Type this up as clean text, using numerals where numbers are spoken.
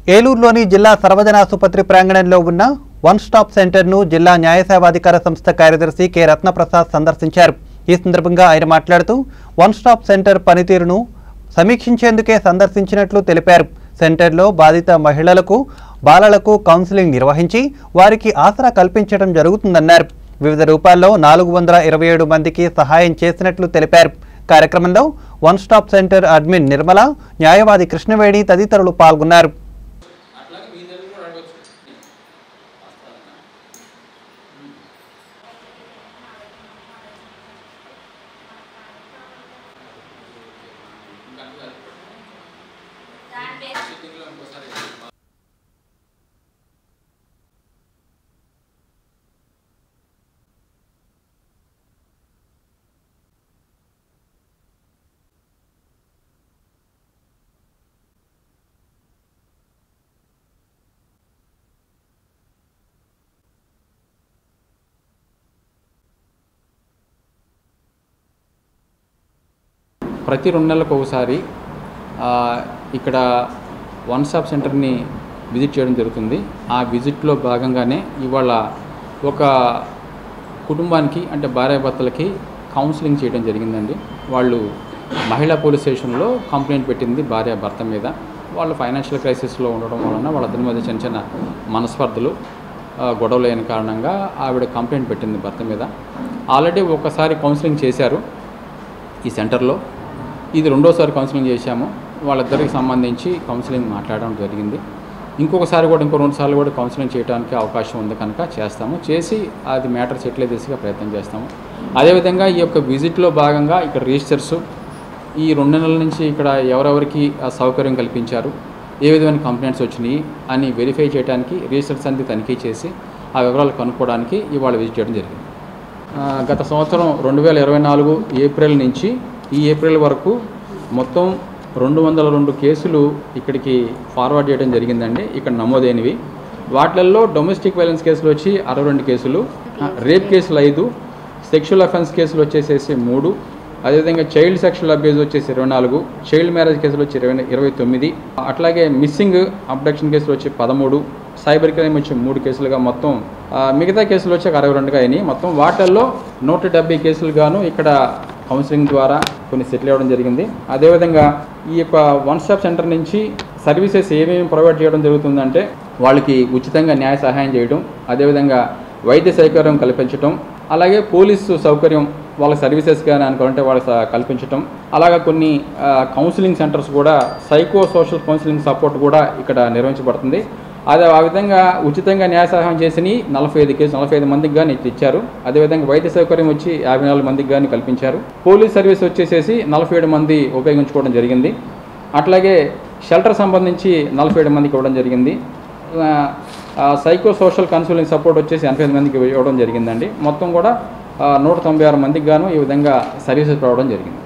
ఏలూరులోని జిల్లా సర్వజన ఆసుపత్రి ప్రాంగణంలో ఉన్న వన్ స్టాప్ సెంటర్ను జిల్లా న్యాయ సేవాధికార సంస్థ కార్యదర్శి కె రత్నప్రసాద్ సందర్శించారు. ఈ సందర్భంగా ఆయన మాట్లాడుతూ వన్ స్టాప్ సెంటర్ పనితీరును సమీక్షించేందుకే సందర్శించినట్లు తెలిపారు. సెంటర్లో బాధిత మహిళలకు, బాలలకు కౌన్సిలింగ్ నిర్వహించి వారికి ఆసరా కల్పించడం జరుగుతుందన్నారు. వివిధ రూపాల్లో 427 మందికి సహాయం చేసినట్లు తెలిపారు. కార్యక్రమంలో one stop centre admin Nirmala, న్యాయవాది కృష్ణవేణి తదితరులు పాల్గొన్నారు. ప్రతి 2 నెలలకు ఒకసారి ఇక్కడ వన్ స్టాప్ సెంటర్ని విజిట్ చేయడం జరుగుతుంది. ఆ విజిట్లో భాగంగానే ఇవాళ ఒక కుటుంబానికి అంటే భార్యాభర్తలకి కౌన్సిలింగ్ చేయడం జరిగిందండి. వాళ్ళు మహిళా పోలీస్ స్టేషన్లో కంప్లైంట్ పెట్టింది భార్యాభర్త మీద. వాళ్ళు ఫైనాన్షియల్ క్రైసిస్లో ఉండడం వలన వాళ్ళిద్దరి మధ్య చిన్న చిన్న మనస్పర్ధలు, గొడవలు అయిన కారణంగా ఆవిడ కంప్లైంట్ పెట్టింది భర్త మీద. ఆల్రెడీ ఒకసారి కౌన్సిలింగ్ చేశారు ఈ సెంటర్లో. ఇది 2వసారి కౌన్సిలింగ్ చేశాము. వాళ్ళిద్దరికి సంబంధించి కౌన్సిలింగ్ మాట్లాడడం జరిగింది. ఇంకొకసారి కూడా ఇంకో 2 సార్లు కూడా కౌన్సిలింగ్ చేయడానికి అవకాశం ఉంది కనుక చేస్తాము. చేసి అది మ్యాటర్ సెటిల్ దిశగా ప్రయత్నం చేస్తాము. అదేవిధంగా ఈ యొక్క విజిట్లో భాగంగా ఇక్కడ రిజిస్టర్స్ ఈ 2 నెలల నుంచి ఇక్కడ ఎవరెవరికి సౌకర్యం కల్పించారు, ఏ విధమైన కంప్లైంట్స్ వచ్చినాయి అని వెరిఫై చేయడానికి రిజిస్టర్స్ అన్ని తనిఖీ చేసి ఆ వివరాలు కనుక్కోవడానికి ఇవాళ విజిట్ చేయడం జరిగింది. గత సంవత్సరం 2024 ఏప్రిల్ నుంచి ఈ ఏప్రిల్ వరకు మొత్తం 202 కేసులు ఇక్కడికి ఫార్వర్డ్ చేయడం జరిగిందండి. ఇక్కడ నమోదైనవి వాటిల్లో డొమెస్టిక్ వైలెన్స్ కేసులు వచ్చి 62 కేసులు, రేప్ కేసులు 5, సెక్షువల్ అఫెన్స్ కేసులు వచ్చేసేసి 3, అదేవిధంగా చైల్డ్ సెక్షువల్ అబ్యూజ్ వచ్చేసి 24, చైల్డ్ మ్యారేజ్ కేసులు వచ్చి 29, అట్లాగే మిస్సింగ్ అబ్డక్షన్ కేసులు వచ్చి 13, సైబర్ క్రైమ్ వచ్చి 3 కేసులుగా మొత్తం మిగతా కేసులు వచ్చి 62గా అయినాయి. మొత్తం వాటిల్లో 170 కేసులు గాను ఇక్కడ కౌన్సిలింగ్ ద్వారా కొన్ని సెటిల్ అవ్వడం జరిగింది. అదేవిధంగా ఈ యొక్క వన్ స్టాప్ సెంటర్ నుంచి సర్వీసెస్ ఏమేమి ప్రొవైడ్ చేయడం జరుగుతుందంటే వాళ్ళకి ఉచితంగా న్యాయ సహాయం చేయడం, అదేవిధంగా వైద్య సౌకర్యం కల్పించడం, అలాగే పోలీసు సౌకర్యం వాళ్ళ సర్వీసెస్ కానీ అనుకోవాలంటే వాళ్ళకి కల్పించడం, అలాగే కొన్ని కౌన్సిలింగ్ సెంటర్స్ కూడా సైకో సోషల్ కౌన్సిలింగ్ సపోర్ట్ కూడా ఇక్కడ నిర్వహించబడుతుంది. అదే ఆ విధంగా ఉచితంగా న్యాయ సహాయం చేసి 45 మందికి కానీ ఇచ్చారు. అదేవిధంగా వైద్య సౌకర్యం వచ్చి 54 మందికి కానీ కల్పించారు. పోలీస్ సర్వీస్ వచ్చేసేసి 47 మంది ఉపయోగించుకోవడం జరిగింది. అట్లాగే షెల్టర్ సంబంధించి 47 మందికి ఇవ్వడం జరిగింది. సైకో సోషల్ కౌన్సిలింగ్ సపోర్ట్ వచ్చేసి 85 మందికి ఇవ్వడం జరిగిందండి. మొత్తం కూడా 196 మందికి గాను ఈ విధంగా సర్వీసెస్ రావడం జరిగింది.